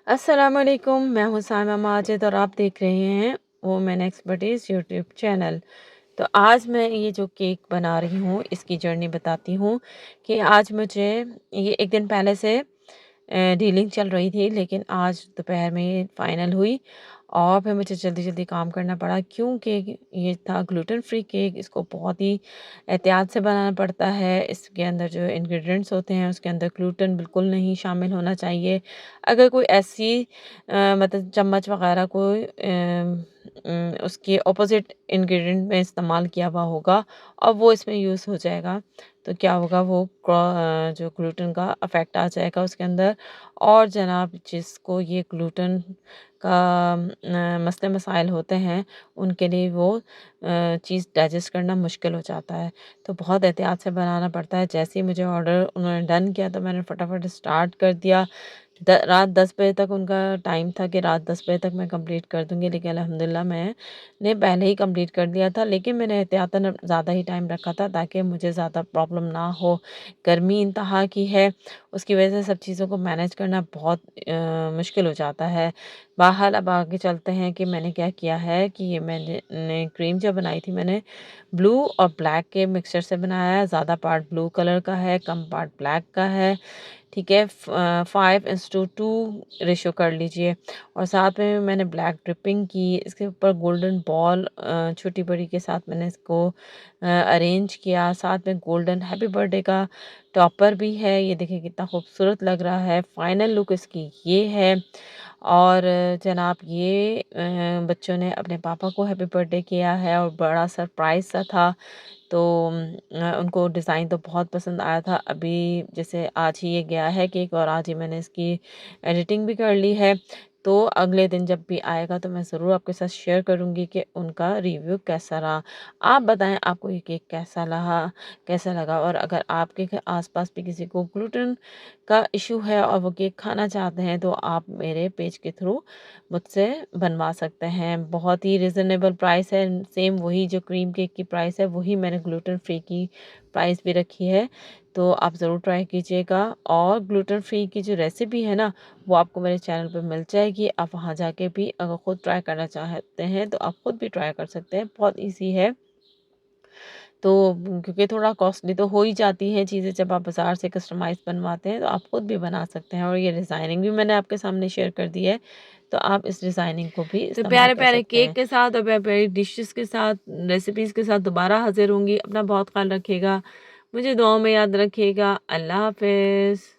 अस्सलामुअलैकुम, मैं हूँ साइमा माजिद और आप देख रहे हैं वुमेन एक्सपर्टीज़ यूट्यूब चैनल। तो आज मैं ये जो केक बना रही हूँ इसकी जर्नी बताती हूँ कि आज मुझे ये एक दिन पहले से डीलिंग चल रही थी, लेकिन आज दोपहर में फ़ाइनल हुई और फिर मुझे जल्दी-जल्दी काम करना पड़ा क्योंकि ये था ग्लूटेन फ्री केक। इसको बहुत ही एहतियात से बनाना पड़ता है। इसके अंदर जो इंग्रेडिएंट्स होते हैं उसके अंदर ग्लूटेन बिल्कुल नहीं शामिल होना चाहिए। अगर कोई ऐसी मतलब चम्मच वग़ैरह कोई उसके अपोज़िट इंग्रेडिएंट में इस्तेमाल किया हुआ होगा और वो इसमें यूज़ हो जाएगा, तो क्या होगा वो जो ग्लूटेन का इफ़ेक्ट आ जाएगा उसके अंदर। और जनाब जिसको ये ग्लूटेन का मसले मसाइल होते हैं उनके लिए वो चीज़ डाइजेस्ट करना मुश्किल हो जाता है। तो बहुत एहतियात से बनाना पड़ता है। जैसे ही मुझे ऑर्डर उन्होंने डन किया तो मैंने फटाफट स्टार्ट कर दिया। रात 10 बजे तक उनका टाइम था कि रात 10 बजे तक मैं कंप्लीट कर दूँगी, लेकिन अल्हम्दुलिल्लाह मैंने पहले ही कंप्लीट कर दिया था। लेकिन मैंने एहतियातन ज़्यादा ही टाइम रखा था ताकि मुझे ज़्यादा प्रॉब्लम ना हो। गर्मी इंतहा की है, उसकी वजह से सब चीज़ों को मैनेज करना बहुत मुश्किल हो जाता है। बहरहाल अब आगे चलते हैं कि मैंने क्या किया है कि ये मैंने ने क्रीम जो बनाई थी मैंने ब्लू और ब्लैक के मिक्सचर से बनाया है। ज़्यादा पार्ट ब्लू कलर का है, कम पार्ट ब्लैक का है। ठीक है, 5:2 रेशो कर लीजिए। और साथ में मैंने ब्लैक ड्रिपिंग की, इसके ऊपर गोल्डन बॉल छोटी बड़ी के साथ मैंने इसको अरेंज किया। साथ में गोल्डन हैप्पी बर्थडे का टॉपर भी है, ये देखिए कितना खूबसूरत लग रहा है। फाइनल लुक इसकी ये है। और जनाब ये बच्चों ने अपने पापा को हैप्पी बर्थडे किया है और बड़ा सरप्राइज़ सा था। तो उनको डिज़ाइन तो बहुत पसंद आया था। अभी जैसे आज ही ये गया है केक और आज ही मैंने इसकी एडिटिंग भी कर ली है। तो अगले दिन जब भी आएगा तो मैं ज़रूर आपके साथ शेयर करूँगी कि उनका रिव्यू कैसा रहा। आप बताएँ आपको ये केक कैसा लगा? और अगर आपके आस-पास भी किसी को ग्लूटेन का इश्यू है और वो केक खाना चाहते हैं तो आप मेरे पेज के थ्रू मुझसे बनवा सकते हैं। बहुत ही रीज़नेबल प्राइस है, सेम वही जो क्रीम केक की प्राइस है वही मैंने ग्लूटेन फ्री की प्राइस भी रखी है। तो आप ज़रूर ट्राई कीजिएगा। और ग्लूटेन फ्री की जो रेसिपी है ना वो आपको मेरे चैनल पे मिल जाएगी। आप वहाँ जाके भी अगर ख़ुद ट्राई करना चाहते हैं तो आप ख़ुद भी ट्राई कर सकते हैं, बहुत ईज़ी है। तो क्योंकि थोड़ा कॉस्टली तो हो ही जाती हैं चीज़ें जब आप बाज़ार से कस्टमाइज़ बनवाते हैं, तो आप खुद भी बना सकते हैं। और ये डिज़ाइनिंग भी मैंने आपके सामने शेयर कर दी है, तो आप इस डिज़ाइनिंग को भी तो इस्तेमाल कर प्यारे-प्यारे सकते केक हैं। के साथ और प्यारी-प्यारी डिशेज़ के साथ, रेसिपीज़ के साथ दोबारा हाज़िर होंगी। अपना बहुत ख़्याल रखिएगा। मुझे दुआओं में याद रखिएगा। अल्लाह हाफ़िज़।